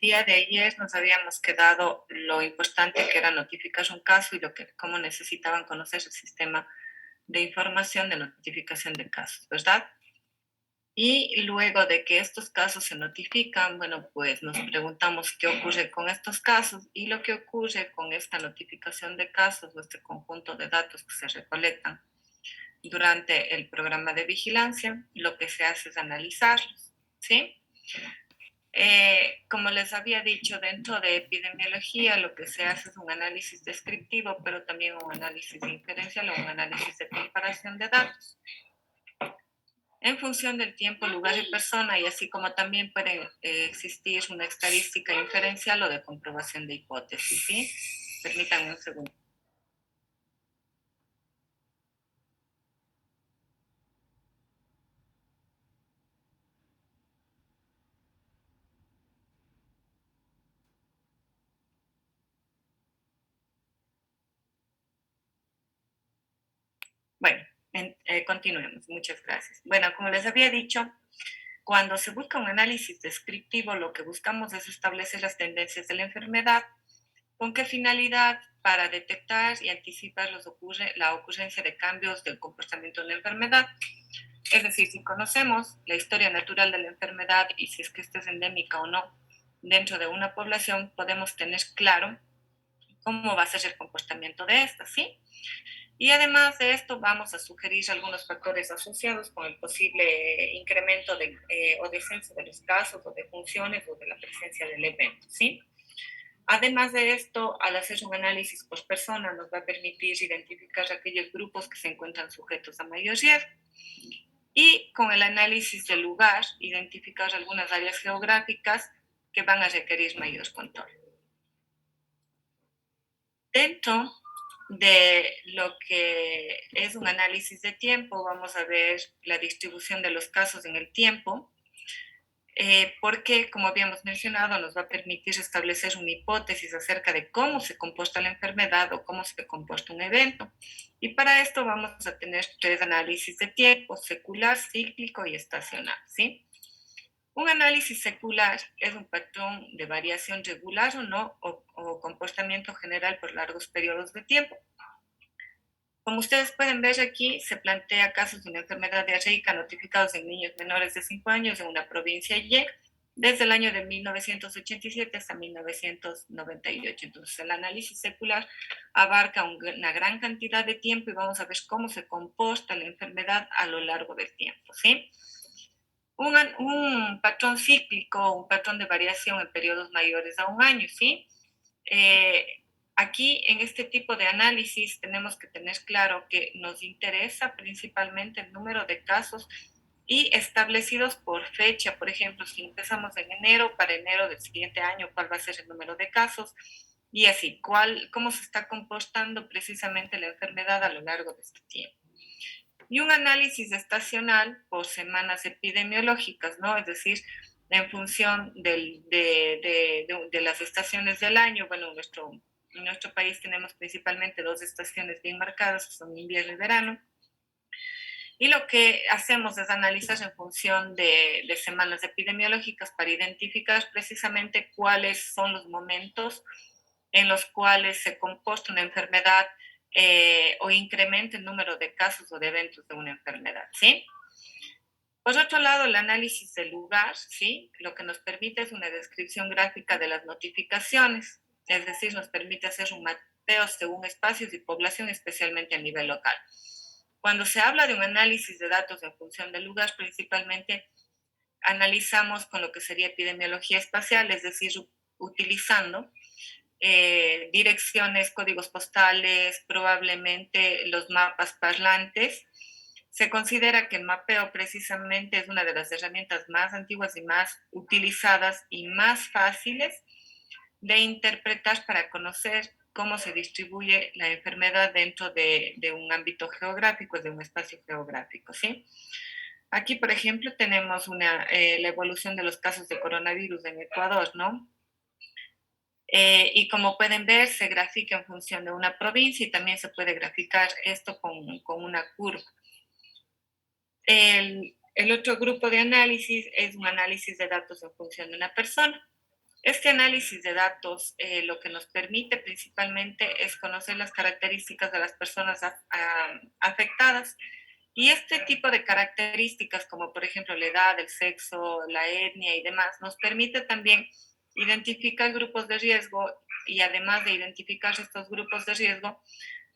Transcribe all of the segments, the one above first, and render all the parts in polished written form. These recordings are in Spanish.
día de ayer nos habíamos quedado lo importante que era notificar un caso y cómo necesitaban conocer el sistema de información de notificación de casos, ¿verdad? Y luego de que estos casos se notifican, bueno, pues nos preguntamos qué ocurre con estos casos y lo que ocurre con esta notificación de casos o este conjunto de datos que se recolectan durante el programa de vigilancia, lo que se hace es analizarlos, ¿sí? Como les había dicho, dentro de epidemiología lo que se hace es un análisis descriptivo, pero también un análisis inferencial o un análisis de comparación de datos en función del tiempo, lugar y persona, y así como también puede existir una estadística inferencial o de comprobación de hipótesis, ¿sí? Permítanme un segundo. Bueno, continuemos. Muchas gracias. Bueno, como les había dicho, cuando se busca un análisis descriptivo, lo que buscamos es establecer las tendencias de la enfermedad. ¿Con qué finalidad? Para detectar y anticipar la ocurrencia de cambios del comportamiento de la enfermedad. Es decir, si conocemos la historia natural de la enfermedad y si es que esta es endémica o no dentro de una población, podemos tener claro cómo va a ser el comportamiento de esta, ¿sí? Y además de esto, vamos a sugerir algunos factores asociados con el posible incremento o descenso de los casos o de funciones o de la presencia del evento, ¿sí? Además de esto, al hacer un análisis por persona, nos va a permitir identificar aquellos grupos que se encuentran sujetos a mayor riesgo. Y con el análisis del lugar, identificar algunas áreas geográficas que van a requerir mayor control. Dentro de lo que es un análisis de tiempo, vamos a ver la distribución de los casos en el tiempo, porque, como habíamos mencionado, nos va a permitir establecer una hipótesis acerca de cómo se comporta la enfermedad o cómo se comporta un evento. Y para esto vamos a tener tres análisis de tiempo: secular, cíclico y estacional, ¿sí? Un análisis secular es un patrón de variación regular o no, o comportamiento general por largos periodos de tiempo. Como ustedes pueden ver aquí, se plantea casos de una enfermedad diarreica notificados en niños menores de 5 años en una provincia Y desde el año de 1987 hasta 1998. Entonces, el análisis secular abarca una gran cantidad de tiempo y vamos a ver cómo se comporta la enfermedad a lo largo del tiempo, ¿sí? Un patrón cíclico, un patrón de variación en periodos mayores a un año, ¿sí? Aquí, en este tipo de análisis, tenemos que tener claro que nos interesa principalmente el número de casos y establecidos por fecha. Por ejemplo, si empezamos en enero, para enero del siguiente año, ¿cuál va a ser el número de casos? Y así, cómo se está comportando precisamente la enfermedad a lo largo de este tiempo. Y un análisis estacional por semanas epidemiológicas, ¿no? Es decir, en función de las estaciones del año. Bueno, en nuestro país tenemos principalmente dos estaciones bien marcadas, que son invierno y verano. Y lo que hacemos es analizar en función de semanas epidemiológicas para identificar precisamente cuáles son los momentos en los cuales se comporta una enfermedad o incrementa el número de casos o de eventos de una enfermedad, ¿sí? Por otro lado, el análisis del lugar, ¿sí? Lo que nos permite es una descripción gráfica de las notificaciones, es decir, nos permite hacer un mapeo según espacios y población, especialmente a nivel local. Cuando se habla de un análisis de datos en función del lugar, principalmente analizamos con lo que sería epidemiología espacial, es decir, utilizando direcciones, códigos postales, probablemente los mapas parlantes. Se considera que el mapeo precisamente es una de las herramientas más antiguas y más utilizadas y más fáciles de interpretar para conocer cómo se distribuye la enfermedad dentro de un ámbito geográfico, de un espacio geográfico, ¿sí? Aquí, por ejemplo, tenemos la evolución de los casos de coronavirus en Ecuador, ¿no? Y como pueden ver, se grafica en función de una provincia y también se puede graficar esto con una curva. El otro grupo de análisis es un análisis de datos en función de una persona. Este análisis de datos lo que nos permite principalmente es conocer las características de las personas afectadas. Y este tipo de características, como por ejemplo la edad, el sexo, la etnia y demás, nos permite también identificar grupos de riesgo y además de identificar estos grupos de riesgo,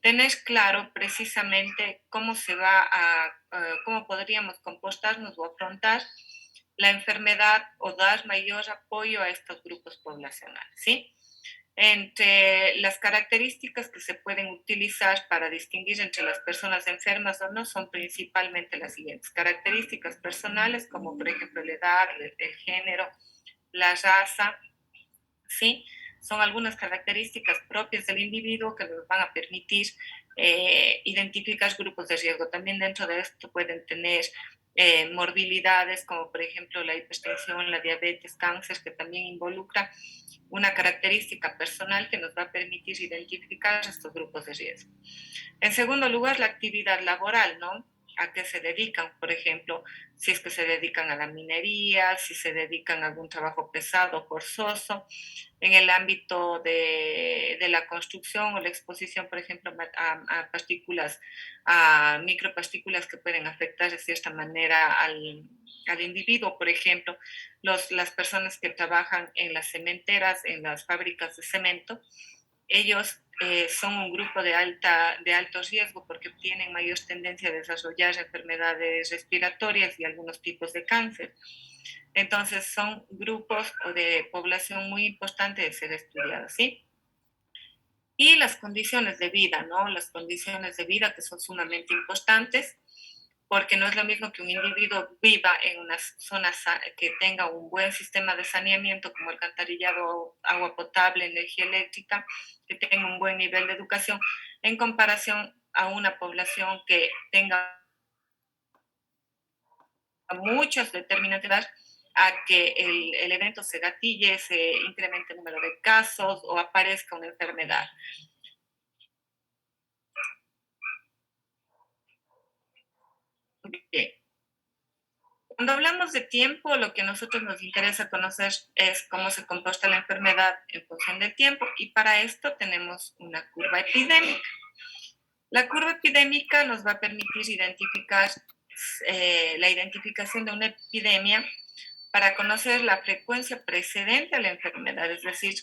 tener claro precisamente cómo se va cómo podríamos comportarnos o afrontar la enfermedad o dar mayor apoyo a estos grupos poblacionales, ¿sí? Entre las características que se pueden utilizar para distinguir entre las personas enfermas o no son principalmente las siguientes características personales, como por ejemplo la edad, el género, la raza, ¿sí? Son algunas características propias del individuo que nos van a permitir identificar grupos de riesgo. También dentro de esto pueden tener morbilidades como por ejemplo la hipertensión, la diabetes, cáncer, que también involucra una característica personal que nos va a permitir identificar estos grupos de riesgo. En segundo lugar, la actividad laboral, ¿no? ¿A qué se dedican? Por ejemplo, si es que se dedican a la minería, si se dedican a algún trabajo pesado, forzoso, en el ámbito de la construcción o la exposición, por ejemplo, a partículas, a micropartículas que pueden afectar de cierta manera al individuo, por ejemplo, las personas que trabajan en las cementeras, en las fábricas de cemento, ellos son un grupo de alto riesgo porque tienen mayor tendencia a desarrollar enfermedades respiratorias y algunos tipos de cáncer. Entonces son grupos de población muy importantes de ser estudiados, ¿sí? Y las condiciones de vida, ¿no? Las condiciones de vida que son sumamente importantes porque no es lo mismo que un individuo viva en una zona que tenga un buen sistema de saneamiento como alcantarillado, agua potable, energía eléctrica, que tenga un buen nivel de educación, en comparación a una población que tenga muchos determinantes a que el evento se gatille, se incremente el número de casos o aparezca una enfermedad. Bien. Cuando hablamos de tiempo, lo que a nosotros nos interesa conocer es cómo se comporta la enfermedad en función del tiempo y para esto tenemos una curva epidémica. La curva epidémica nos va a permitir identificar la identificación de una epidemia para conocer la frecuencia precedente a la enfermedad, es decir,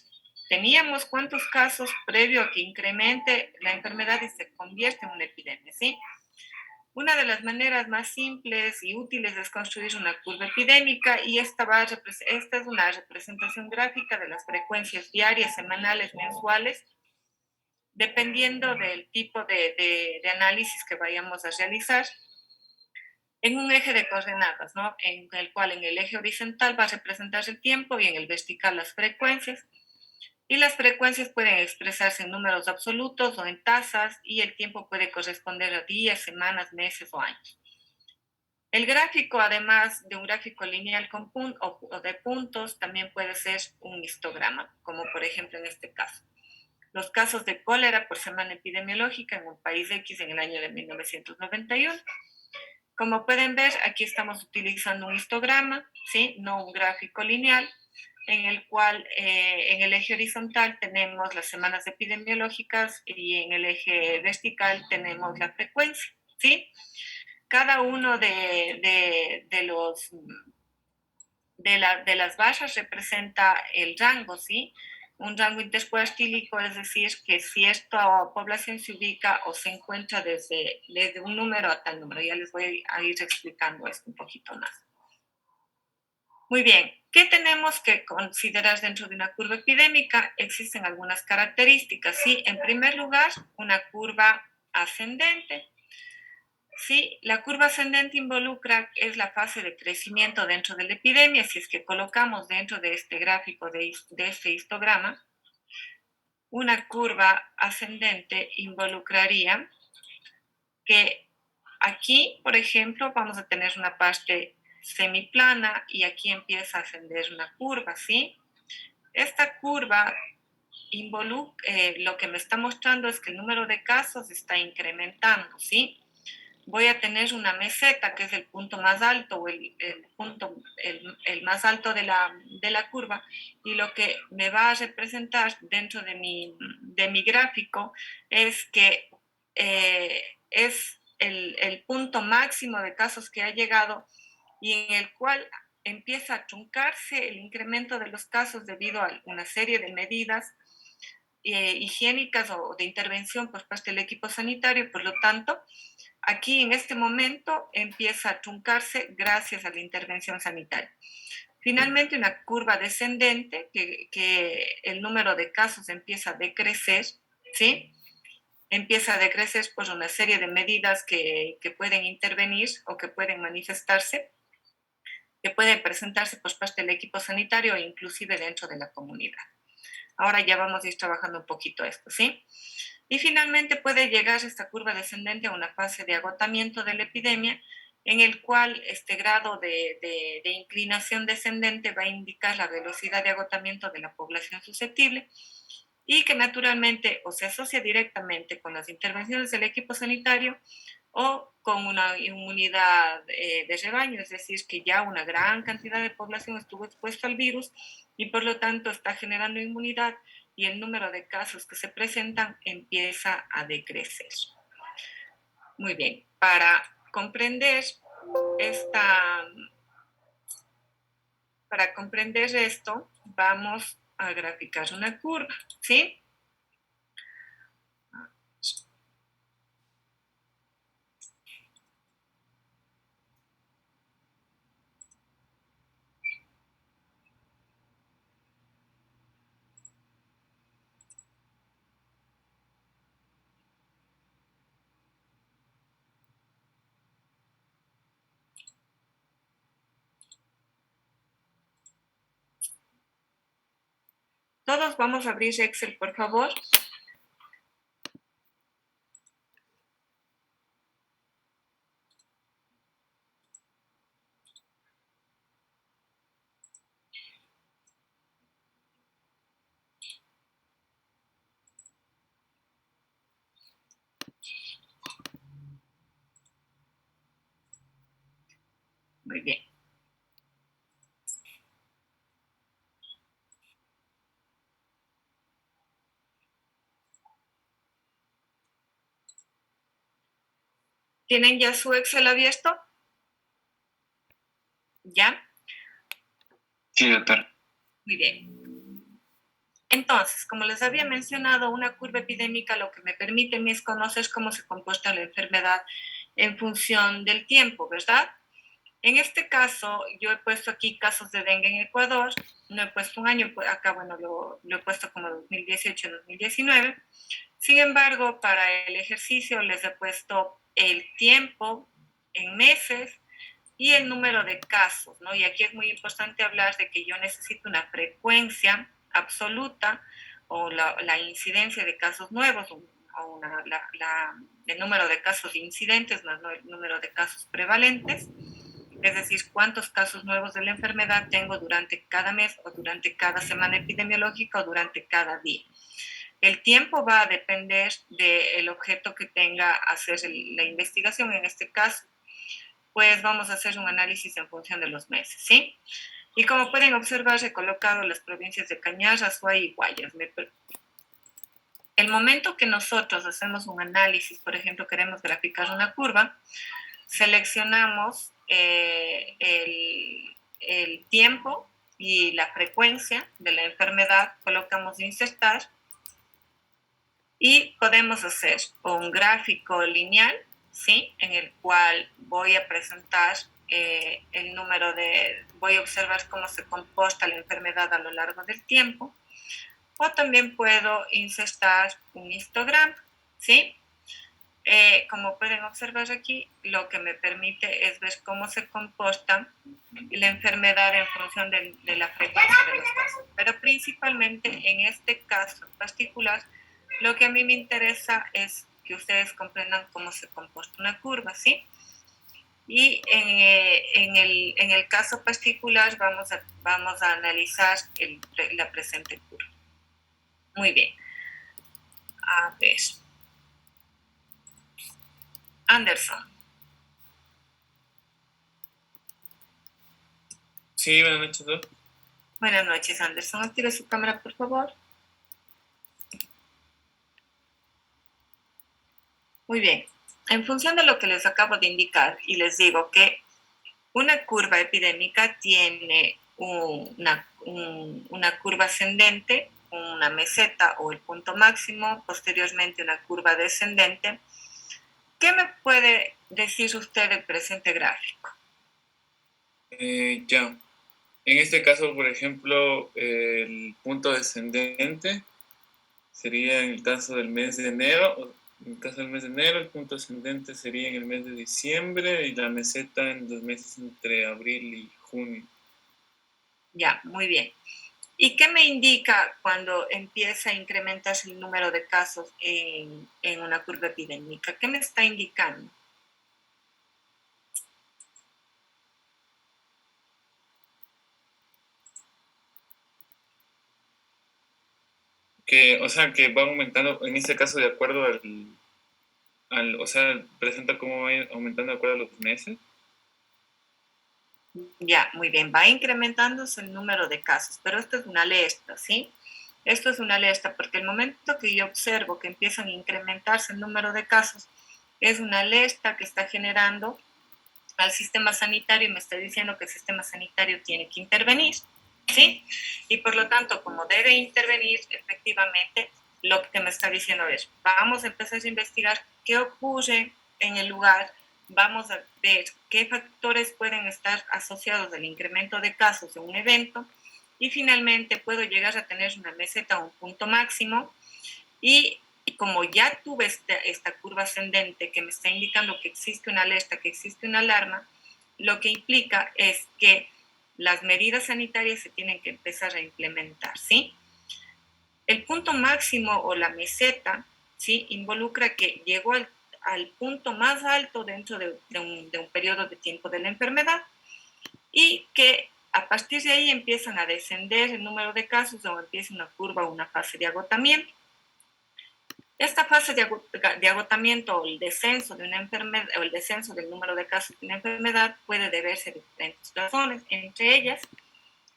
teníamos cuántos casos previo a que incremente la enfermedad y se convierte en una epidemia, ¿sí? Una de las maneras más simples y útiles es construir una curva epidémica y esta es una representación gráfica de las frecuencias diarias, semanales, mensuales, dependiendo del tipo de análisis que vayamos a realizar en un eje de coordenadas, ¿no? En el cual en el eje horizontal va a representarse el tiempo y en el vertical las frecuencias. Y las frecuencias pueden expresarse en números absolutos o en tasas y el tiempo puede corresponder a días, semanas, meses o años. El gráfico, además de un gráfico lineal o de puntos, también puede ser un histograma, como por ejemplo en este caso. Los casos de cólera por semana epidemiológica en un país X en el año de 1991. Como pueden ver, aquí estamos utilizando un histograma, ¿sí? No un gráfico lineal, en el cual en el eje horizontal tenemos las semanas epidemiológicas y en el eje vertical tenemos la frecuencia, ¿sí? Cada uno de las barras representa el rango, ¿sí? Un rango intercuartílico, es decir, que si esta población se ubica o se encuentra desde un número a tal número. Ya les voy a ir explicando esto un poquito más. Muy bien, ¿qué tenemos que considerar dentro de una curva epidémica? Existen algunas características, ¿sí? En primer lugar, una curva ascendente. Sí, la curva ascendente involucra, es la fase de crecimiento dentro de la epidemia. Si es que colocamos dentro de este gráfico, de este histograma, una curva ascendente involucraría que aquí, por ejemplo, vamos a tener una parte semiplana y aquí empieza a ascender una curva, ¿sí? Esta curva lo que me está mostrando es que el número de casos está incrementando, ¿sí? Voy a tener una meseta, que es el punto más alto o el punto el más alto de la curva, y lo que me va a representar dentro de mi gráfico es que es el punto máximo de casos que ha llegado y en el cual empieza a truncarse el incremento de los casos debido a una serie de medidas higiénicas o de intervención por parte del equipo sanitario. Por lo tanto, aquí en este momento empieza a truncarse gracias a la intervención sanitaria. Finalmente, una curva descendente, que el número de casos empieza a decrecer, ¿sí? Empieza a decrecer por una serie de medidas que pueden intervenir o que pueden manifestarse, que pueden presentarse por parte del equipo sanitario e inclusive dentro de la comunidad. Ahora ya vamos a ir trabajando un poquito esto, ¿sí? Y finalmente puede llegar esta curva descendente a una fase de agotamiento de la epidemia, en el cual este grado de inclinación descendente va a indicar la velocidad de agotamiento de la población susceptible y que naturalmente o se asocia directamente con las intervenciones del equipo sanitario o con una inmunidad de rebaño, es decir, que ya una gran cantidad de población estuvo expuesta al virus y por lo tanto está generando inmunidad y el número de casos que se presentan empieza a decrecer. Muy bien, para comprender esto, vamos a graficar una curva, ¿sí? Todos vamos a abrir Excel, por favor. Muy bien. ¿Tienen ya su Excel abierto? ¿Ya? Sí, doctor. Muy bien. Entonces, como les había mencionado, una curva epidémica lo que me permite a mí es conocer cómo se comporta la enfermedad en función del tiempo, ¿verdad? En este caso, yo he puesto aquí casos de dengue en Ecuador, no he puesto un año, acá, bueno, lo he puesto como 2018-2019. Sin embargo, para el ejercicio les he puesto el tiempo en meses y el número de casos, ¿no? Y aquí es muy importante hablar de que yo necesito una frecuencia absoluta o la incidencia de casos nuevos, o el número de casos incidentes más no el número de casos prevalentes, es decir, cuántos casos nuevos de la enfermedad tengo durante cada mes o durante cada semana epidemiológica o durante cada día. El tiempo va a depender del objeto que tenga hacer la investigación. En este caso, pues vamos a hacer un análisis en función de los meses, ¿sí? Y como pueden observar, he colocado las provincias de Cañar, Azuay y Guayas. El momento que nosotros hacemos un análisis, por ejemplo, queremos graficar una curva, seleccionamos el tiempo y la frecuencia de la enfermedad, colocamos insertar y podemos hacer un gráfico lineal, ¿sí? En el cual voy a presentar voy a observar cómo se comporta la enfermedad a lo largo del tiempo, o también puedo insertar un histograma, ¿sí? Como pueden observar aquí, lo que me permite es ver cómo se comporta la enfermedad en función de la frecuencia de los casos. Pero principalmente en este caso en particular, lo que a mí me interesa es que ustedes comprendan cómo se comporta una curva, ¿sí? Y en el caso particular vamos a analizar la presente curva. Muy bien. A ver. Anderson. Sí, buenas noches, doctor. Buenas noches, Anderson. Active su cámara, por favor. Muy bien. En función de lo que les acabo de indicar, y les digo que una curva epidémica tiene una curva ascendente, una meseta o el punto máximo, posteriormente una curva descendente. ¿Qué me puede decir usted del presente gráfico? Ya. En este caso, por ejemplo, el punto descendente sería en el caso del mes de enero. En el caso del mes de enero, el punto ascendente sería en el mes de diciembre y la meseta en los meses entre abril y junio. Ya, muy bien. ¿Y qué me indica cuando empieza a incrementarse el número de casos en una curva epidémica? ¿Qué me está indicando? O sea, que va aumentando, en este caso, de acuerdo o sea, presenta cómo va aumentando de acuerdo a los meses. Ya, muy bien, va incrementándose el número de casos, pero esto es una alerta, ¿sí? Esto es una alerta porque el momento que yo observo que empiezan a incrementarse el número de casos, es una alerta que está generando al sistema sanitario y me está diciendo que el sistema sanitario tiene que intervenir, ¿sí? Y por lo tanto, como debe intervenir, efectivamente, lo que me está diciendo es, vamos a empezar a investigar qué ocurre en el lugar, vamos a ver qué factores pueden estar asociados al incremento de casos de un evento y finalmente puedo llegar a tener una meseta o un punto máximo y como ya tuve esta curva ascendente que me está indicando que existe una alerta, que existe una alarma, lo que implica es que las medidas sanitarias se tienen que empezar a implementar, ¿sí? El punto máximo o la meseta, ¿sí? Involucra que llegó al punto más alto dentro de un periodo de tiempo de la enfermedad y que a partir de ahí empiezan a descender el número de casos o empieza una curva o una fase de agotamiento. Esta fase de agotamiento o el descenso de una enfermedad o el descenso del número de casos de una enfermedad puede deberse a diferentes razones, entre ellas,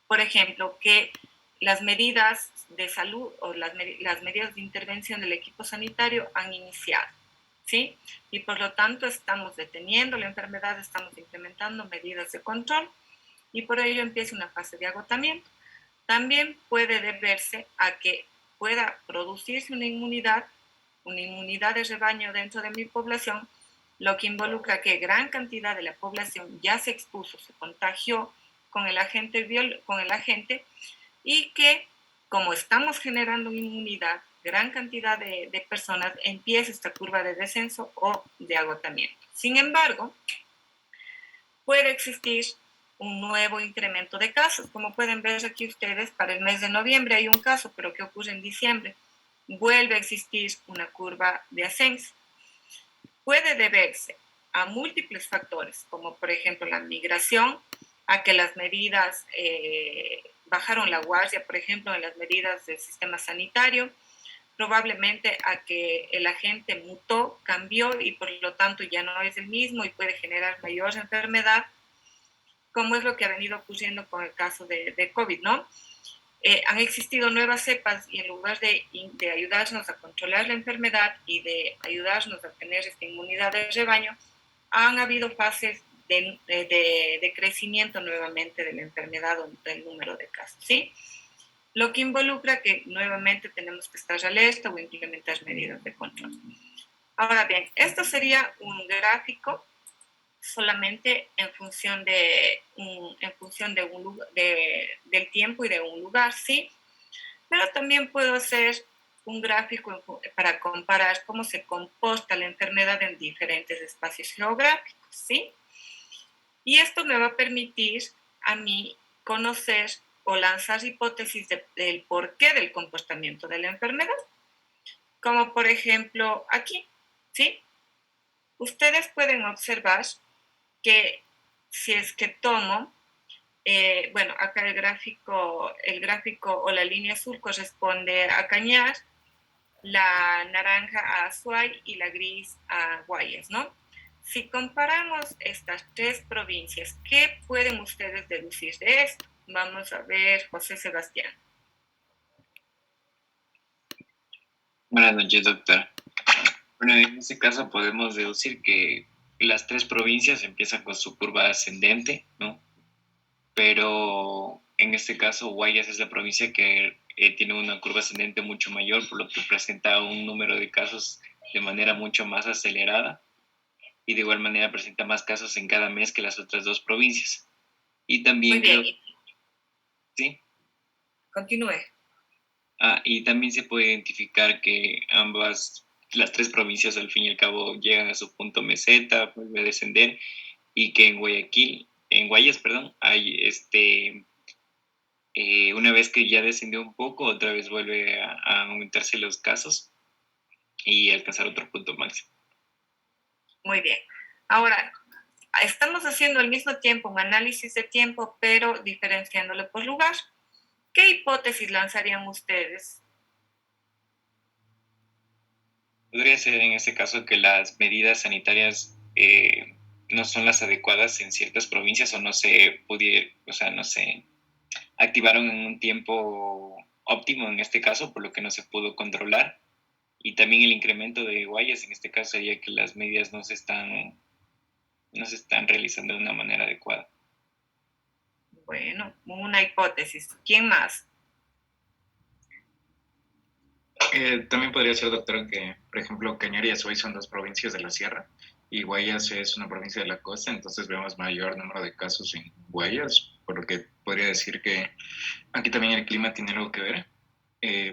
por ejemplo, que las medidas de salud o las medidas de intervención del equipo sanitario han iniciado, ¿sí? Y por lo tanto estamos deteniendo la enfermedad, estamos implementando medidas de control y por ello empieza una fase de agotamiento. También puede deberse a que pueda producirse una inmunidad de rebaño dentro de mi población, lo que involucra que gran cantidad de la población ya se expuso, se contagió con el agente y que como estamos generando inmunidad, gran cantidad de personas empieza esta curva de descenso o de agotamiento. Sin embargo, puede existir un nuevo incremento de casos. Como pueden ver aquí ustedes, para el mes de noviembre hay un caso, pero ¿qué ocurre en diciembre? Vuelve a existir una curva de ascenso. Puede deberse a múltiples factores, como por ejemplo la migración, a que las medidas bajaron la guardia, por ejemplo, en las medidas del sistema sanitario, probablemente a que el agente mutó, cambió y por lo tanto ya no es el mismo y puede generar mayor enfermedad, como es lo que ha venido ocurriendo con el caso de COVID, ¿no? Han existido nuevas cepas y en lugar de ayudarnos a controlar la enfermedad y de ayudarnos a tener esta inmunidad de rebaño, han habido fases de crecimiento nuevamente de la enfermedad o del número de casos, ¿sí? Lo que involucra que nuevamente tenemos que estar alerta o implementar medidas de control. Ahora bien, esto sería un gráfico solamente en función del tiempo y de un lugar, ¿sí? Pero también puedo hacer un gráfico para comparar cómo se comporta la enfermedad en diferentes espacios geográficos, ¿sí? Y esto me va a permitir a mí conocer o lanzar hipótesis del porqué del comportamiento de la enfermedad, como por ejemplo aquí, ¿sí? Ustedes pueden observar que si es que tomo, bueno, acá el gráfico o la línea azul corresponde a Cañar, la naranja a Azuay y la gris a Guayas, ¿no? Si comparamos estas tres provincias, ¿qué pueden ustedes deducir de esto? Vamos a ver, José Sebastián. Buenas noches, doctora. Bueno, en este caso podemos deducir que las 3 provincias empiezan con su curva ascendente, ¿no? Pero en este caso Guayas es la provincia que tiene una curva ascendente mucho mayor, por lo que presenta un número de casos de manera mucho más acelerada y de igual manera presenta más casos en cada mes que las otras 2 provincias. Y también Muy bien, creo, ¿sí? continúe. Y también se puede identificar que las 3 provincias al fin y al cabo llegan a su punto meseta, vuelve a descender, y que en Guayas, perdón, hay una vez que ya descendió un poco, otra vez vuelve a aumentarse los casos y alcanzar otro punto máximo. Muy bien. Ahora, estamos haciendo al mismo tiempo un análisis de tiempo, pero diferenciándolo por lugar. ¿Qué hipótesis lanzarían ustedes? Podría ser en este caso que las medidas sanitarias no son las adecuadas en ciertas provincias o no se activaron en un tiempo óptimo en este caso, por lo que no se pudo controlar. Y también el incremento de Guayas en este caso sería que las medidas no se están realizando de una manera adecuada. Bueno, una hipótesis. ¿Quién más? También podría ser, doctor, que, por ejemplo, Cañar y Azuay son 2 provincias de la sierra y Guayas es una provincia de la costa, entonces vemos mayor número de casos en Guayas, por lo que podría decir que aquí también el clima tiene algo que ver.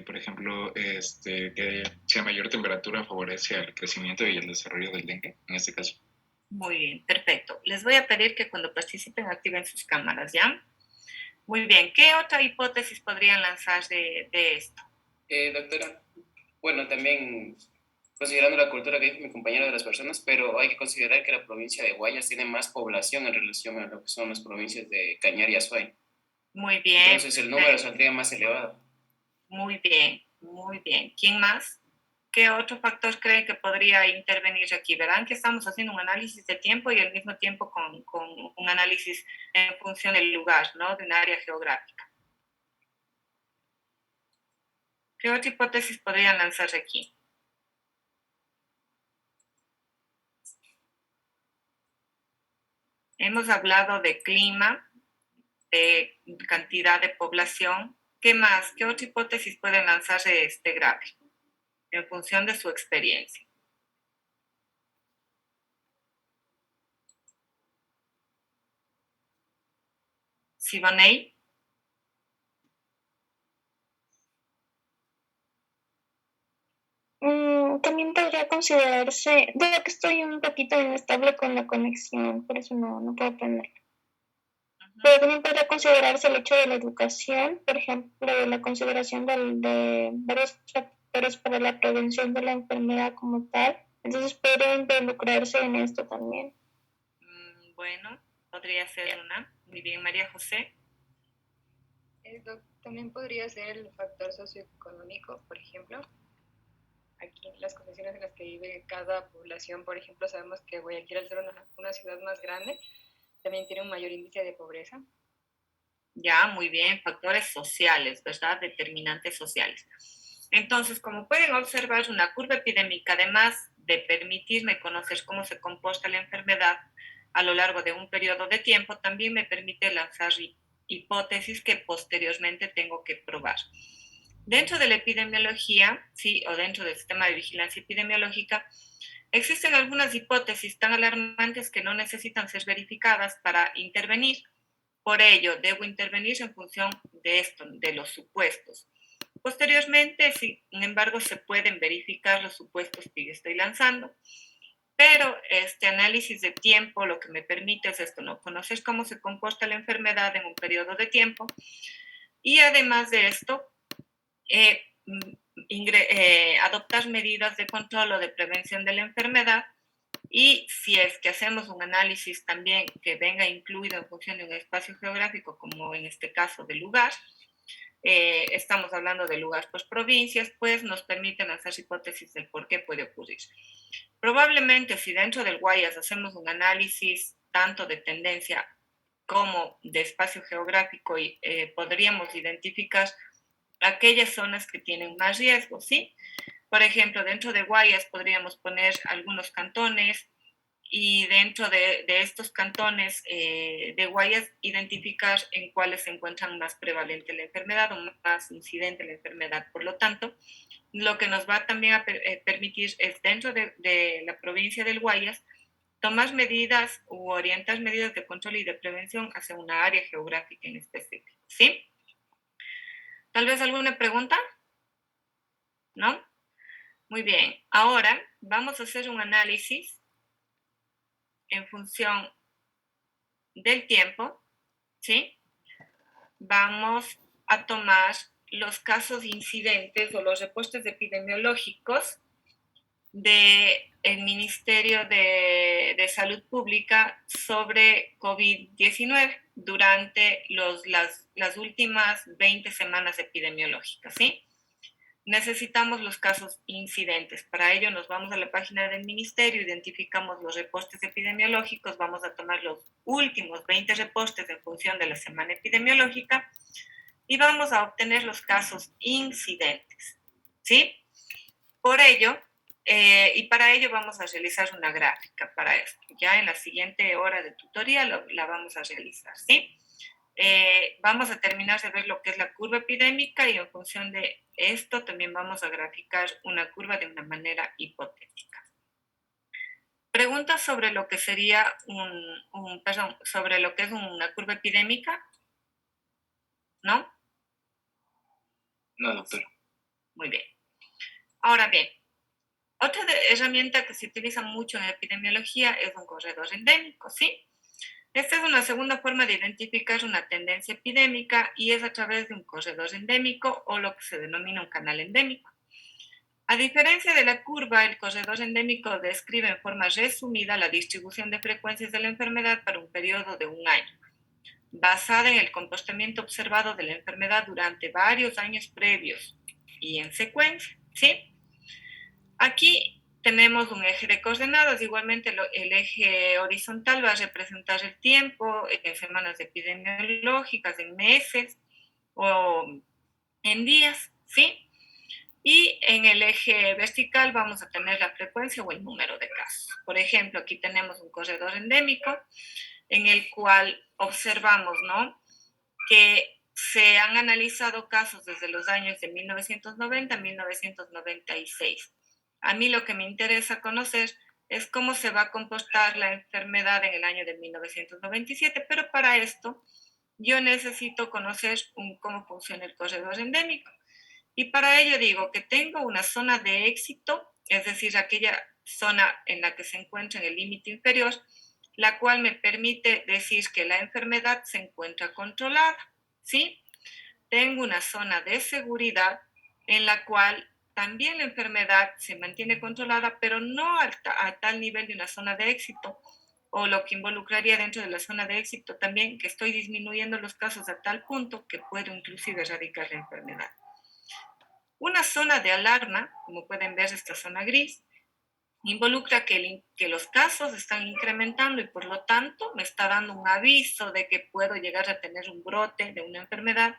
Por ejemplo, que sea mayor temperatura favorece al crecimiento y el desarrollo del dengue, en este caso. Muy bien, perfecto. Les voy a pedir que cuando participen activen sus cámaras, ¿ya? Muy bien, ¿qué otra hipótesis podrían lanzar de esto? Doctora, bueno, también considerando la cultura que dijo mi compañero de las personas, pero hay que considerar que la provincia de Guayas tiene más población en relación a lo que son las provincias de Cañar y Azuay. Muy bien. Entonces el número saldría más elevado. Muy bien, muy bien. ¿Quién más? ¿Qué otro factor cree que podría intervenir aquí? Verán que estamos haciendo un análisis de tiempo y al mismo tiempo con un análisis en función del lugar, ¿no? De un área geográfica. ¿Qué otra hipótesis podrían lanzarse aquí? Hemos hablado de clima, de cantidad de población. ¿Qué más? ¿Qué otra hipótesis pueden lanzarse de este gráfico en función de su experiencia? Siboney. También podría considerarse, dado que estoy un poquito inestable con la conexión, por eso no puedo aprender. Pero también podría considerarse el hecho de la educación, por ejemplo, la consideración de varios factores para la prevención de la enfermedad como tal. Entonces podría involucrarse en esto también. Bueno, podría ser una. Muy bien, María José. También podría ser el factor socioeconómico, por ejemplo. Aquí las condiciones en las que vive cada población, por ejemplo, sabemos que Guayaquil, al ser una ciudad más grande, también tiene un mayor índice de pobreza. Ya, muy bien, factores sociales, ¿verdad? Determinantes sociales. Entonces, como pueden observar, una curva epidémica, además de permitirme conocer cómo se comporta la enfermedad a lo largo de un periodo de tiempo, también me permite lanzar hipótesis que posteriormente tengo que probar. Dentro de la epidemiología, sí, o dentro del sistema de vigilancia epidemiológica, existen algunas hipótesis tan alarmantes que no necesitan ser verificadas para intervenir. Por ello, debo intervenir en función de esto, de los supuestos. Posteriormente, sin embargo, se pueden verificar los supuestos que yo estoy lanzando, pero este análisis de tiempo lo que me permite es esto, ¿no? Conocer cómo se comporta la enfermedad en un periodo de tiempo y además de esto, adoptar medidas de control o de prevención de la enfermedad. Y si es que hacemos un análisis también que venga incluido en función de un espacio geográfico, como en este caso del lugar, estamos hablando de lugar por provincias, pues nos permiten hacer hipótesis del por qué puede ocurrir. Probablemente si dentro del Guayas hacemos un análisis tanto de tendencia como de espacio geográfico podríamos identificar aquellas zonas que tienen más riesgo, ¿sí? Por ejemplo, dentro de Guayas podríamos poner algunos cantones y dentro de estos cantones de Guayas identificar en cuáles se encuentran más prevalente la enfermedad o más incidente la enfermedad. Por lo tanto, lo que nos va también a permitir es dentro de la provincia del Guayas tomar medidas u orientar medidas de control y de prevención hacia una área geográfica en específico, ¿sí? ¿Tal vez alguna pregunta? ¿No? Muy bien. Ahora vamos a hacer un análisis en función del tiempo, ¿sí? Vamos a tomar los casos incidentes o los reportes epidemiológicos del Ministerio de Salud Pública sobre COVID-19 durante las últimas 20 semanas epidemiológicas, ¿sí? Necesitamos los casos incidentes. Para ello nos vamos a la página del ministerio, identificamos los reportes epidemiológicos, vamos a tomar los últimos 20 reportes en función de la semana epidemiológica y vamos a obtener los casos incidentes, ¿sí? Por ello, y para ello vamos a realizar una gráfica para esto. Ya en la siguiente hora de tutoría la vamos a realizar, ¿sí? Vamos a terminar de ver lo que es la curva epidémica y en función de esto también vamos a graficar una curva de una manera hipotética. Preguntas sobre lo que sería sobre lo que es una curva epidémica, ¿no? No, doctor. Muy bien. Ahora bien, otra herramienta que se utiliza mucho en epidemiología es un corredor endémico, ¿sí? Esta es una segunda forma de identificar una tendencia epidémica y es a través de un corredor endémico o lo que se denomina un canal endémico. A diferencia de la curva, el corredor endémico describe en forma resumida la distribución de frecuencias de la enfermedad para un periodo de un año, basada en el comportamiento observado de la enfermedad durante varios años previos y en secuencia, ¿sí? Aquí tenemos un eje de coordenadas, igualmente el eje horizontal va a representar el tiempo en semanas epidemiológicas, en meses o en días, ¿sí? Y en el eje vertical vamos a tener la frecuencia o el número de casos. Por ejemplo, aquí tenemos un corredor endémico en el cual observamos, ¿no?, que se han analizado casos desde los años de 1990 a 1996. A mí lo que me interesa conocer es cómo se va a comportar la enfermedad en el año de 1997, pero para esto yo necesito conocer cómo funciona el corredor endémico. Y para ello digo que tengo una zona de éxito, es decir, aquella zona en la que se encuentra en el límite inferior, la cual me permite decir que la enfermedad se encuentra controlada, ¿sí? Tengo una zona de seguridad en la cual también la enfermedad se mantiene controlada, pero no a tal nivel de una zona de éxito, o lo que involucraría dentro de la zona de éxito también que estoy disminuyendo los casos a tal punto que puedo inclusive erradicar la enfermedad. Una zona de alarma, como pueden ver esta zona gris, involucra que los casos están incrementando y por lo tanto me está dando un aviso de que puedo llegar a tener un brote de una enfermedad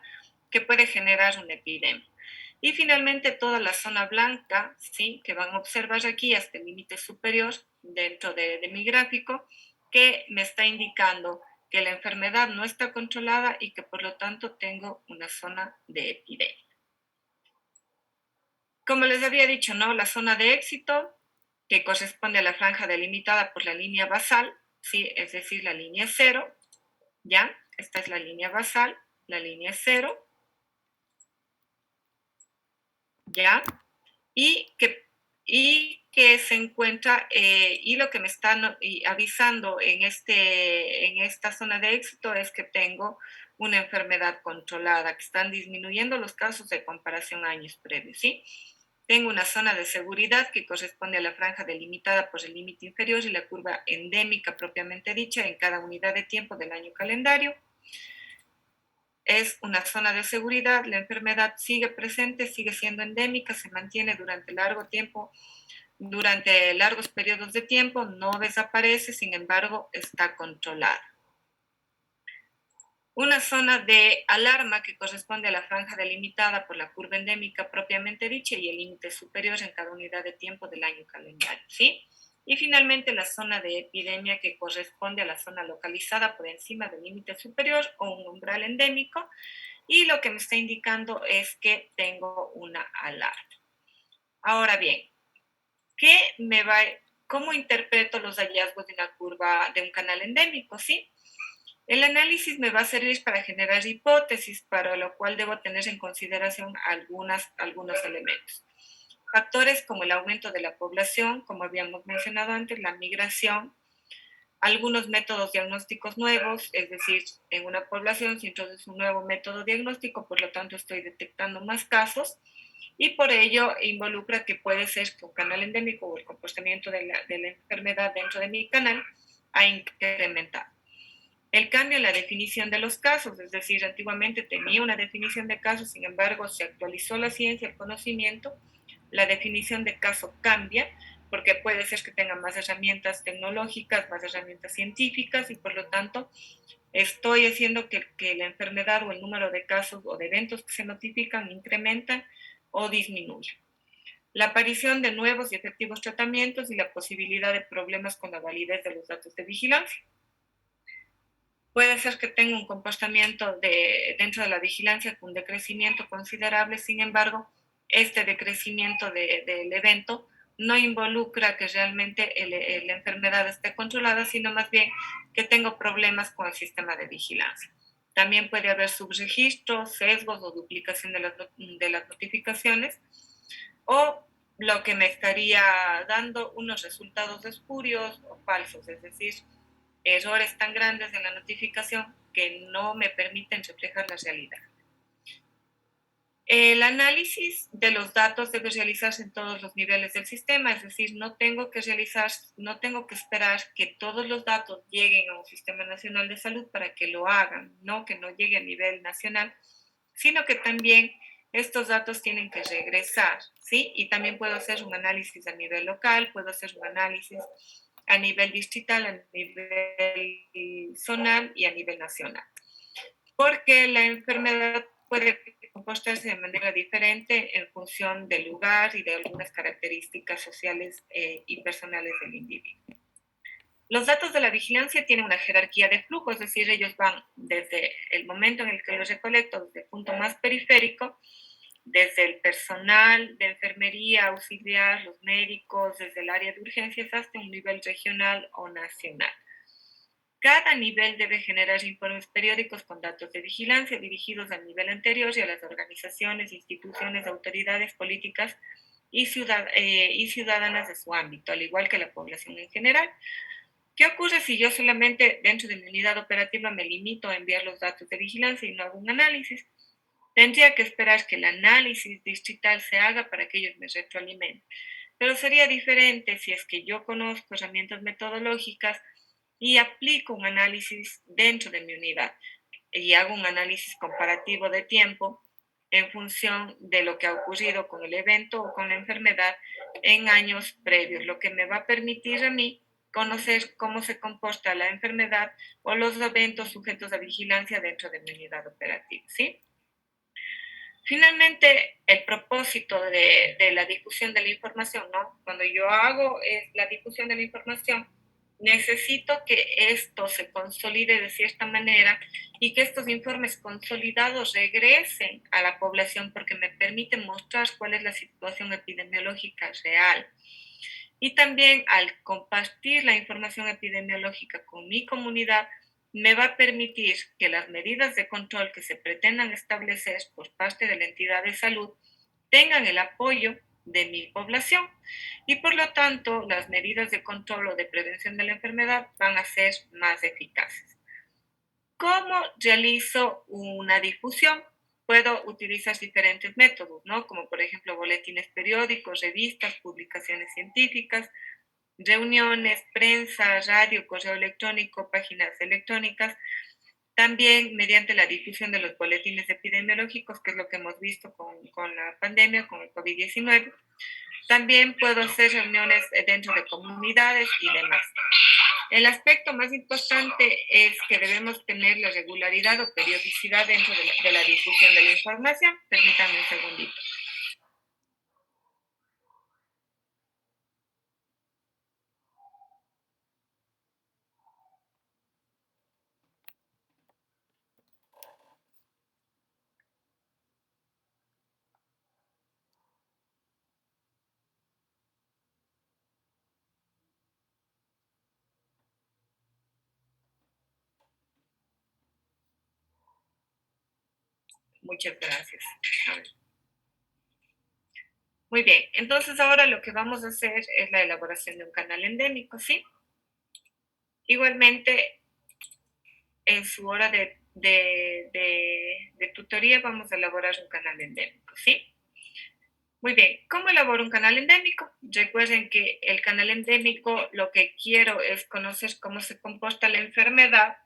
que puede generar una epidemia. Y finalmente toda la zona blanca, ¿sí?, que van a observar aquí hasta el límite superior dentro de mi gráfico, que me está indicando que la enfermedad no está controlada y que por lo tanto tengo una zona de epidemia. Como les había dicho, ¿no?, la zona de éxito, que corresponde a la franja delimitada por la línea basal, ¿sí?, es decir, la línea 0, ¿ya? Esta es la línea basal, la línea 0, ¿ya? Y que se encuentra, y lo que me está avisando en esta zona de éxito es que tengo una enfermedad controlada, que están disminuyendo los casos de comparación a años previos, ¿sí? Tengo una zona de seguridad que corresponde a la franja delimitada por el límite inferior y la curva endémica propiamente dicha en cada unidad de tiempo del año calendario. Es una zona de seguridad, la enfermedad sigue presente, sigue siendo endémica, se mantiene durante largos periodos de tiempo, no desaparece, sin embargo, está controlada. Una zona de alarma que corresponde a la franja delimitada por la curva endémica propiamente dicha y el límite superior en cada unidad de tiempo del año calendario, ¿sí? Y finalmente la zona de epidemia que corresponde a la zona localizada por encima del límite superior o un umbral endémico, y lo que me está indicando es que tengo una alarma. Ahora bien, ¿cómo interpreto los hallazgos de una curva de un canal endémico? ¿Sí? El análisis me va a servir para generar hipótesis, para lo cual debo tener en consideración algunos elementos. Factores como el aumento de la población, como habíamos mencionado antes, la migración, algunos métodos diagnósticos nuevos, es decir, en una población se introduce un nuevo método diagnóstico, por lo tanto estoy detectando más casos, y por ello involucra que puede ser que un canal endémico o el comportamiento de la enfermedad dentro de mi canal ha incrementado. El cambio en la definición de los casos, es decir, antiguamente tenía una definición de casos, sin embargo, se actualizó la ciencia, el conocimiento, la definición de caso cambia, porque puede ser que tenga más herramientas tecnológicas, más herramientas científicas, y por lo tanto estoy haciendo que la enfermedad o el número de casos o de eventos que se notifican incrementa o disminuye. La aparición de nuevos y efectivos tratamientos y la posibilidad de problemas con la validez de los datos de vigilancia. Puede ser que tenga un comportamiento dentro de la vigilancia con un decrecimiento considerable, sin embargo, este decrecimiento del evento no involucra que realmente la enfermedad esté controlada, sino más bien que tengo problemas con el sistema de vigilancia. También puede haber subregistros, sesgos o duplicación de las notificaciones, o lo que me estaría dando unos resultados espurios o falsos, es decir, errores tan grandes en la notificación que no me permiten reflejar la realidad. El análisis de los datos debe realizarse en todos los niveles del sistema, es decir, no tengo que esperar que todos los datos lleguen a un sistema nacional de salud para que lo hagan, no que no llegue a nivel nacional, sino que también estos datos tienen que regresar, ¿sí? Y también puedo hacer un análisis a nivel local, puedo hacer un análisis a nivel distrital, a nivel zonal y a nivel nacional. Porque la enfermedad puede comportarse de manera diferente en función del lugar y de algunas características sociales y personales del individuo. Los datos de la vigilancia tienen una jerarquía de flujo, es decir, ellos van desde el momento en el que los recolecto, desde el punto más periférico, desde el personal de enfermería auxiliar, los médicos, desde el área de urgencias hasta un nivel regional o nacional. Cada nivel debe generar informes periódicos con datos de vigilancia dirigidos al nivel anterior y a las organizaciones, instituciones, autoridades políticas y ciudadanas de su ámbito, al igual que la población en general. ¿Qué ocurre si yo solamente dentro de mi unidad operativa me limito a enviar los datos de vigilancia y no hago un análisis? Tendría que esperar que el análisis distrital se haga para que ellos me retroalimenten. Pero sería diferente si es que yo conozco herramientas metodológicas y aplico un análisis dentro de mi unidad y hago un análisis comparativo de tiempo en función de lo que ha ocurrido con el evento o con la enfermedad en años previos, lo que me va a permitir a mí conocer cómo se comporta la enfermedad o los eventos sujetos a vigilancia dentro de mi unidad operativa, ¿sí? Finalmente, el propósito de la difusión de la información, ¿no? Cuando yo hago la difusión de la información, necesito que esto se consolide de cierta manera y que estos informes consolidados regresen a la población porque me permiten mostrar cuál es la situación epidemiológica real. Y también al compartir la información epidemiológica con mi comunidad, me va a permitir que las medidas de control que se pretendan establecer por parte de la entidad de salud tengan el apoyo de mi población y por lo tanto las medidas de control o de prevención de la enfermedad van a ser más eficaces. ¿Cómo realizo una difusión? Puedo utilizar diferentes métodos, ¿no? Como por ejemplo boletines periódicos, revistas, publicaciones científicas, reuniones, prensa, radio, correo electrónico, páginas electrónicas, también mediante la difusión de los boletines epidemiológicos, que es lo que hemos visto con la pandemia, con el COVID-19. También puedo hacer reuniones dentro de comunidades y demás. El aspecto más importante es que debemos tener la regularidad o periodicidad dentro de la difusión de la información. Permítanme un segundito. Muchas gracias. A ver. Muy bien, entonces ahora lo que vamos a hacer es la elaboración de un canal endémico, ¿sí? Igualmente, en su hora de tutoría vamos a elaborar un canal endémico, ¿sí? Muy bien, ¿cómo elaboro un canal endémico? Recuerden que el canal endémico lo que quiero es conocer cómo se comporta la enfermedad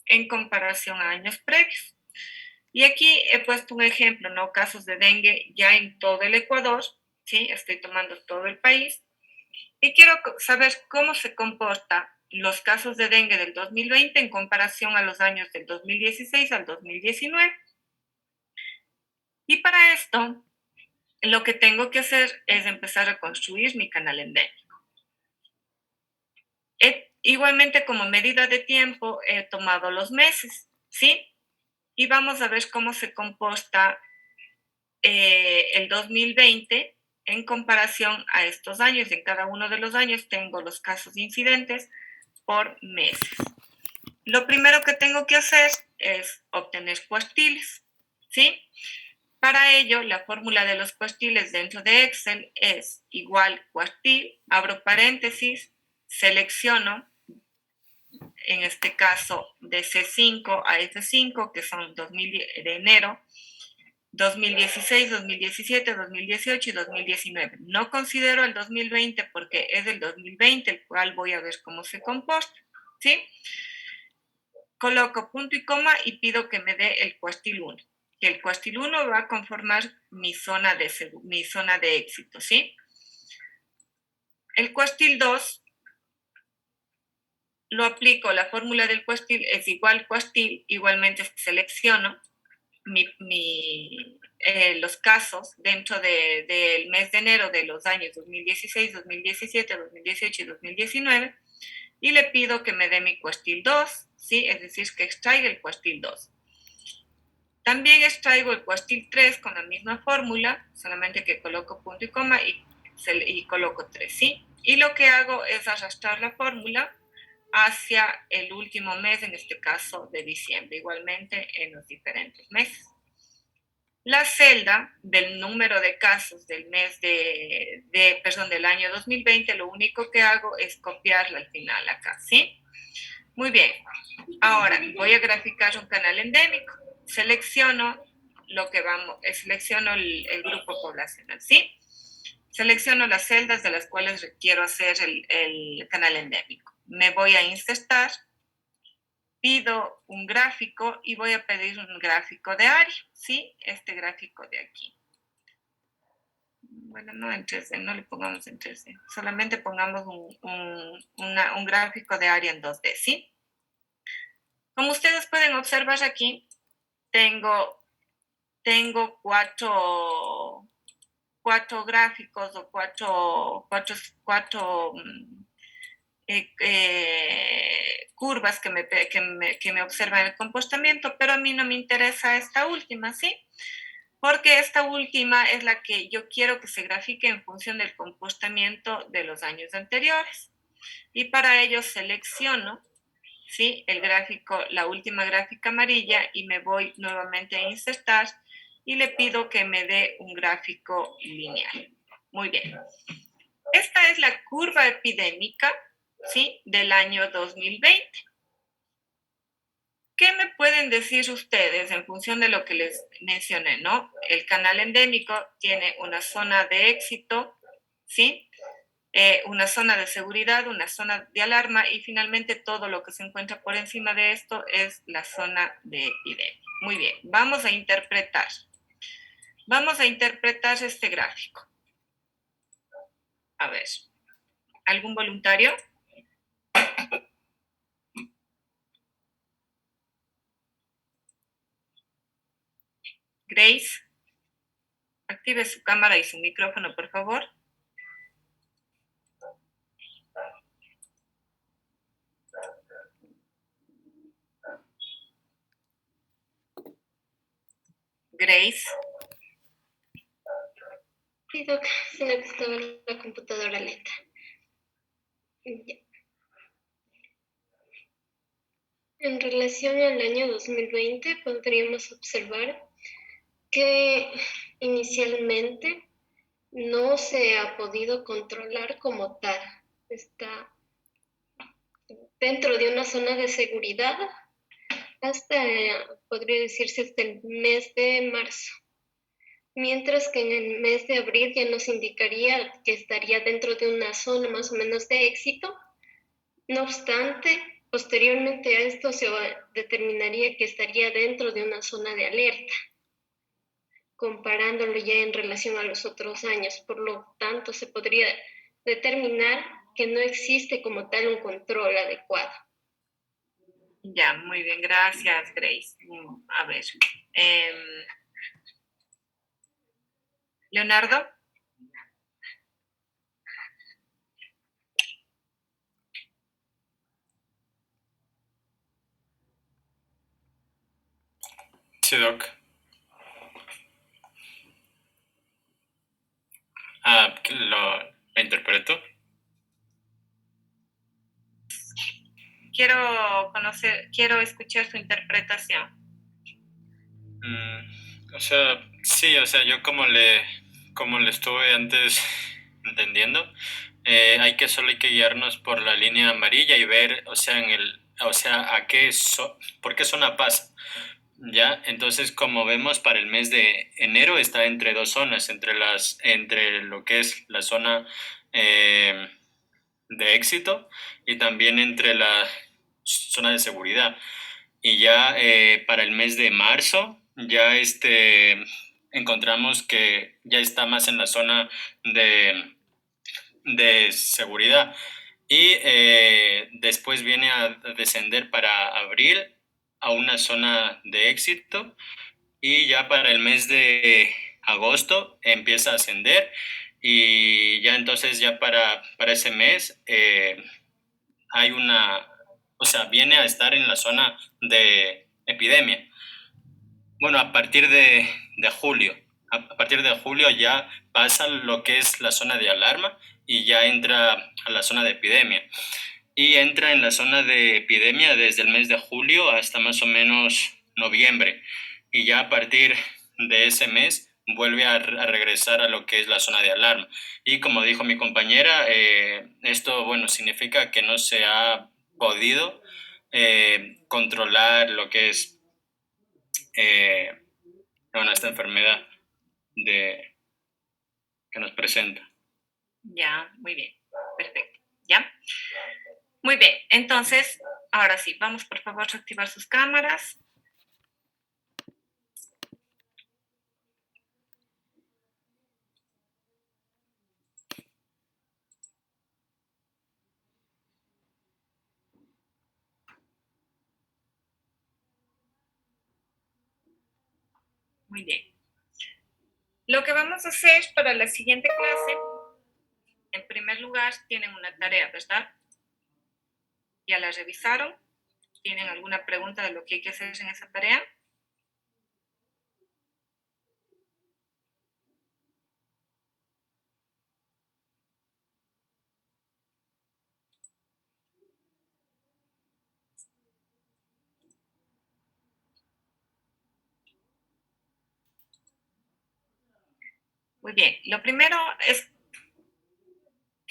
en comparación a años previos. Y aquí he puesto un ejemplo, ¿no? Casos de dengue ya en todo el Ecuador, ¿sí? Estoy tomando todo el país. Y quiero saber cómo se comportan los casos de dengue del 2020 en comparación a los años del 2016 al 2019. Y para esto, lo que tengo que hacer es empezar a construir mi canal endémico. Igualmente, como medida de tiempo, he tomado los meses, ¿sí? Y vamos a ver cómo se comporta el 2020 en comparación a estos años. En cada uno de los años tengo los casos incidentes por meses. Lo primero que tengo que hacer es obtener cuartiles, ¿sí? Para ello, la fórmula de los cuartiles dentro de Excel es igual cuartil, abro paréntesis, selecciono, en este caso de C5 a F5, que son de enero, 2016, 2017, 2018 y 2019. No considero el 2020 porque es el 2020, el cual voy a ver cómo se comporta, ¿sí? Coloco punto y coma y pido que me dé el cuartil 1. Que el cuartil 1 va a conformar mi zona de éxito, ¿sí? El cuartil 2 lo aplico, la fórmula del cuartil es igual cuartil, igualmente selecciono los casos dentro del mes de enero de los años 2016, 2017, 2018 y 2019 y le pido que me dé mi cuartil 2, ¿sí? Es decir, que extraiga el cuartil 2. También extraigo el cuartil 3 con la misma fórmula, solamente que coloco punto y coma y coloco 3, ¿sí? Y lo que hago es arrastrar la fórmula hacia el último mes, en este caso de diciembre, igualmente en los diferentes meses. La celda del número de casos del mes del año 2020, lo único que hago es copiarla al final acá, ¿sí? Muy bien. Ahora voy a graficar un canal endémico. Selecciono selecciono el grupo poblacional, ¿sí? Selecciono las celdas de las cuales quiero hacer el canal endémico. Me voy a insertar, pido un gráfico y voy a pedir un gráfico de área, ¿sí? Este gráfico de aquí. Bueno, no en 3D, no le pongamos en 3D, solamente pongamos un gráfico de área en 2D, ¿sí? Como ustedes pueden observar aquí, tengo cuatro gráficos o cuatro curvas que me observan el comportamiento, pero a mí no me interesa esta última, ¿sí? Porque esta última es la que yo quiero que se grafique en función del comportamiento de los años anteriores. Y para ello selecciono, ¿sí? El gráfico, la última gráfica amarilla y me voy nuevamente a insertar y le pido que me dé un gráfico lineal. Muy bien. Esta es la curva epidémica, ¿sí? Del año 2020. ¿Qué me pueden decir ustedes en función de lo que les mencioné, no? El canal endémico tiene una zona de éxito, ¿sí? Una zona de seguridad, una zona de alarma y finalmente todo lo que se encuentra por encima de esto es la zona de epidemia. Muy bien, vamos a interpretar. Vamos a interpretar este gráfico. A ver, ¿algún voluntario? Grace, active su cámara y su micrófono, por favor. Grace. Sí, Doc, sino que estaba en la computadora lenta. Ya. En relación al año 2020, podríamos observar que inicialmente no se ha podido controlar como tal. Está dentro de una zona de seguridad hasta, podría decirse, hasta el mes de marzo. Mientras que en el mes de abril ya nos indicaría que estaría dentro de una zona más o menos de éxito. No obstante, posteriormente a esto se determinaría que estaría dentro de una zona de alerta, comparándolo ya en relación a los otros años. Por lo tanto, se podría determinar que no existe como tal un control adecuado. Ya, muy bien, gracias, Grace. A ver. Leonardo. Sí, Doc. ¿Lo interpreto? Quiero escuchar su interpretación. O sea, sí, o sea, yo como le estuve antes entendiendo, solo hay que guiarnos por la línea amarilla y ver, o sea, por qué zona pasa. Ya, entonces como vemos para el mes de enero está entre dos zonas, entre lo que es la zona de éxito y también entre la zona de seguridad. Y ya para el mes de marzo ya encontramos que ya está más en la zona de seguridad. Y después viene a descender para abril a una zona de éxito y ya para el mes de agosto empieza a ascender y ya entonces ya para ese mes viene a estar en la zona de epidemia. Bueno, a partir de julio. A partir de julio ya pasa lo que es la zona de alarma y ya entra a la zona de epidemia. Y entra en la zona de epidemia desde el mes de julio hasta más o menos noviembre. Y ya a partir de ese mes vuelve a regresar a lo que es la zona de alarma. Y como dijo mi compañera, esto, bueno, significa que no se ha podido controlar lo que es esta enfermedad que nos presenta. Ya, muy bien, perfecto. ¿Ya? Muy bien, entonces, ahora sí, vamos por favor a activar sus cámaras. Muy bien. Lo que vamos a hacer para la siguiente clase, en primer lugar, tienen una tarea, ¿verdad? ¿Ya la revisaron? ¿Tienen alguna pregunta de lo que hay que hacer en esa tarea? Muy bien, lo primero es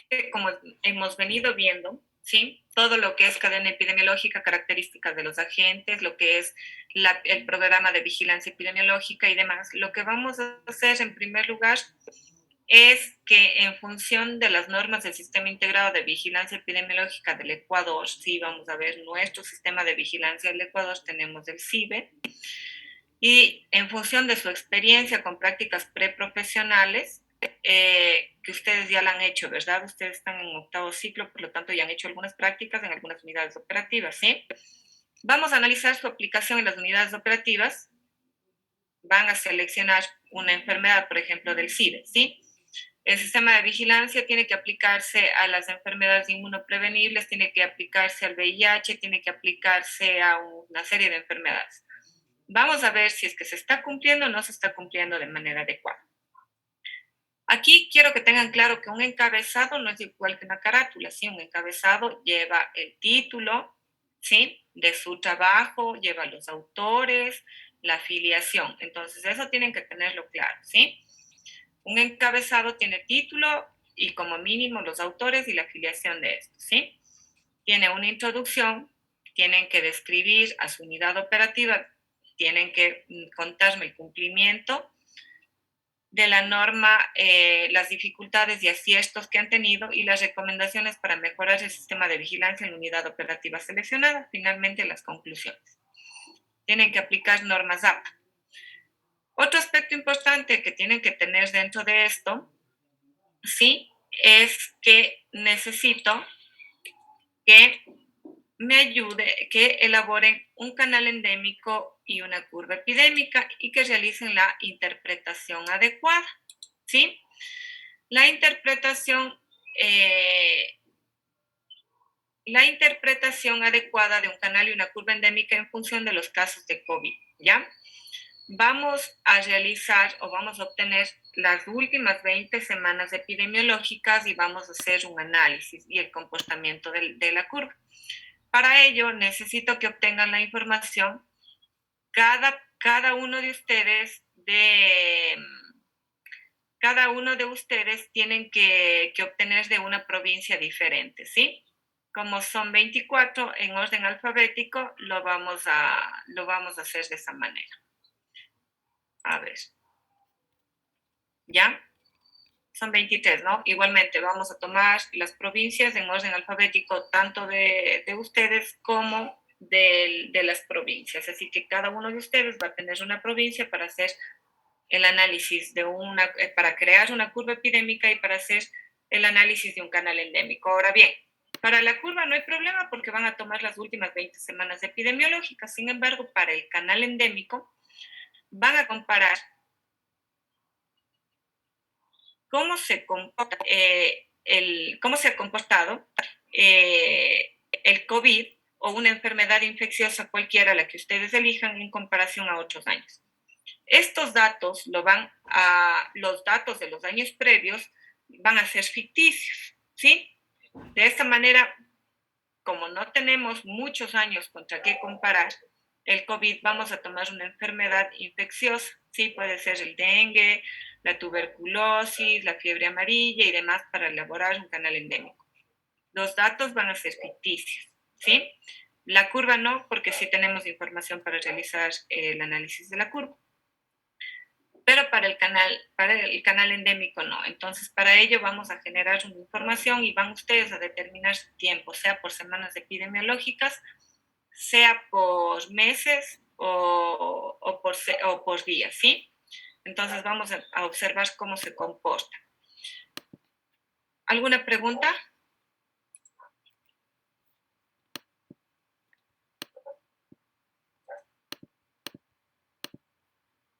que, como hemos venido viendo, ¿sí? Todo lo que es cadena epidemiológica, características de los agentes, lo que es el programa de vigilancia epidemiológica y demás, lo que vamos a hacer en primer lugar es que en función de las normas del Sistema Integrado de Vigilancia Epidemiológica del Ecuador, sí, vamos a ver nuestro sistema de vigilancia del Ecuador, tenemos el CIBE, y en función de su experiencia con prácticas preprofesionales, que ustedes ya la han hecho, ¿verdad? Ustedes están en octavo ciclo, por lo tanto ya han hecho algunas prácticas en algunas unidades operativas, ¿sí? Vamos a analizar su aplicación en las unidades operativas, van a seleccionar una enfermedad, por ejemplo, del SIDA, ¿sí? El sistema de vigilancia tiene que aplicarse a las enfermedades inmunoprevenibles, tiene que aplicarse al VIH, tiene que aplicarse a una serie de enfermedades. Vamos a ver si es que se está cumpliendo o no se está cumpliendo de manera adecuada. Aquí quiero que tengan claro que un encabezado no es igual que una carátula, ¿sí? Un encabezado lleva el título, ¿sí? De su trabajo, lleva los autores, la afiliación. Entonces, eso tienen que tenerlo claro, ¿sí? Un encabezado tiene título y como mínimo los autores y la afiliación de esto, ¿sí? Tiene una introducción, tienen que describir a su unidad operativa, tienen que contarme el cumplimiento de la norma, las dificultades y aciertos que han tenido y las recomendaciones para mejorar el sistema de vigilancia en la unidad operativa seleccionada. Finalmente, las conclusiones. Tienen que aplicar normas APA. Otro aspecto importante que tienen que tener dentro de esto, sí, es que necesito que me ayude, que elaboren un canal endémico y una curva epidémica y que realicen la interpretación adecuada, ¿sí? La interpretación adecuada de un canal y una curva endémica en función de los casos de COVID, ¿ya? Vamos a realizar o vamos a obtener las últimas 20 semanas epidemiológicas y vamos a hacer un análisis y el comportamiento de la curva. Para ello, necesito que obtengan la información cada uno de ustedes tienen que obtener de una provincia diferente, ¿sí? Como son 24 en orden alfabético, lo vamos a hacer de esa manera. A ver. ¿Ya? Son 23, ¿no? Igualmente, vamos a tomar las provincias en orden alfabético, tanto de ustedes como de las provincias. Así que cada uno de ustedes va a tener una provincia para hacer el análisis para crear una curva epidémica y para hacer el análisis de un canal endémico. Ahora bien, para la curva no hay problema porque van a tomar las últimas 20 semanas epidemiológicas. Sin embargo, para el canal endémico van a comparar cómo se ha comportado el COVID o una enfermedad infecciosa cualquiera, la que ustedes elijan, en comparación a otros años. Estos datos los datos de los años previos van a ser ficticios, ¿sí? De esta manera, como no tenemos muchos años contra qué comparar, el COVID vamos a tomar una enfermedad infecciosa, ¿sí? Puede ser el dengue, la tuberculosis, la fiebre amarilla y demás para elaborar un canal endémico. Los datos van a ser ficticios, ¿sí? La curva no, porque sí tenemos información para realizar el análisis de la curva. Pero para el canal endémico no. Entonces, para ello vamos a generar una información y van ustedes a determinar su tiempo, sea por semanas epidemiológicas, sea por meses o por días, ¿sí? Entonces, vamos a observar cómo se comporta. ¿Alguna pregunta?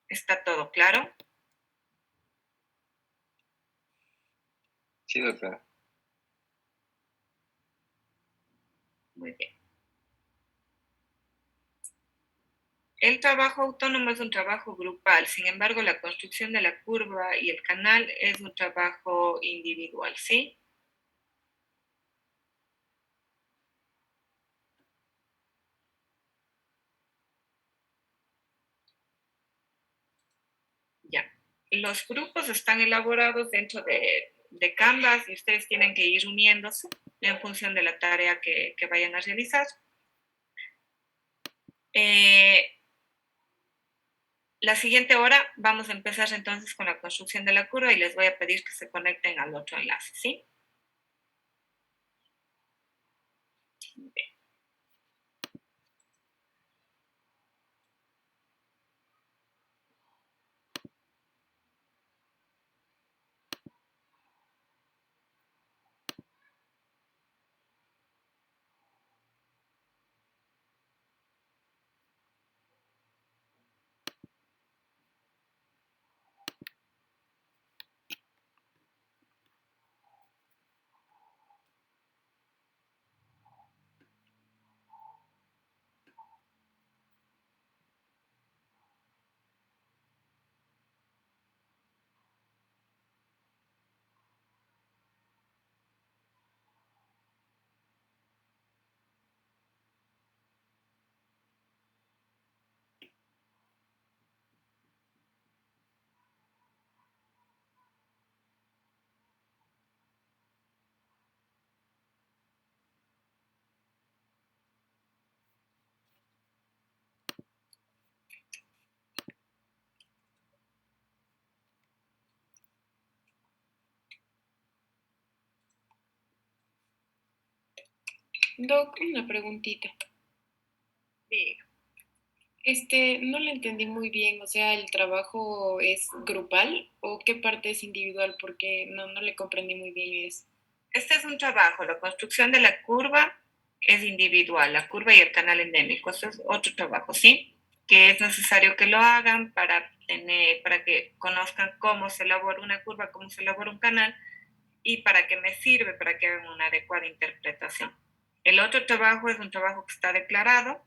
¿Está todo claro? Sí, doctora. Muy bien. El trabajo autónomo es un trabajo grupal, sin embargo, la construcción de la curva y el canal es un trabajo individual, ¿sí? Ya. Los grupos están elaborados dentro de Canvas y ustedes tienen que ir uniéndose en función de la tarea que vayan a realizar. La siguiente hora vamos a empezar entonces con la construcción de la curva y les voy a pedir que se conecten al otro enlace, ¿sí? Bien. Doc, una preguntita. Sí. No le entendí muy bien, o sea, ¿el trabajo es grupal o qué parte es individual? Porque no le comprendí muy bien eso. Este es un trabajo, la construcción de la curva es individual, la curva y el canal endémico, eso es otro trabajo, ¿sí? Que es necesario que lo hagan para que conozcan cómo se elabora una curva, cómo se elabora un canal y para qué me sirve, para que hagan una adecuada interpretación. El otro trabajo es un trabajo que está declarado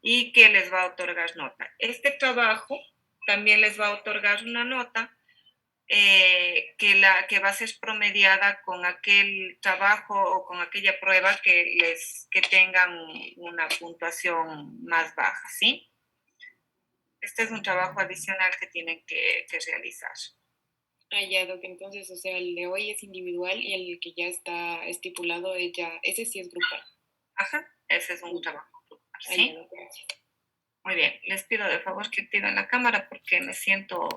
y que les va a otorgar nota. Este trabajo también les va a otorgar una nota que va a ser promediada con aquel trabajo o con aquella prueba que tengan una puntuación más baja, ¿sí? Este es un trabajo adicional que tienen que realizar. Ah, ya, Doc, entonces, o sea, el de hoy es individual y el que ya está estipulado, ese sí es grupal. Ajá, ese es un trabajo grupal, Ah, ¿sí? ya, Doc, gracias. Muy bien, les pido de favor que activen la cámara porque me siento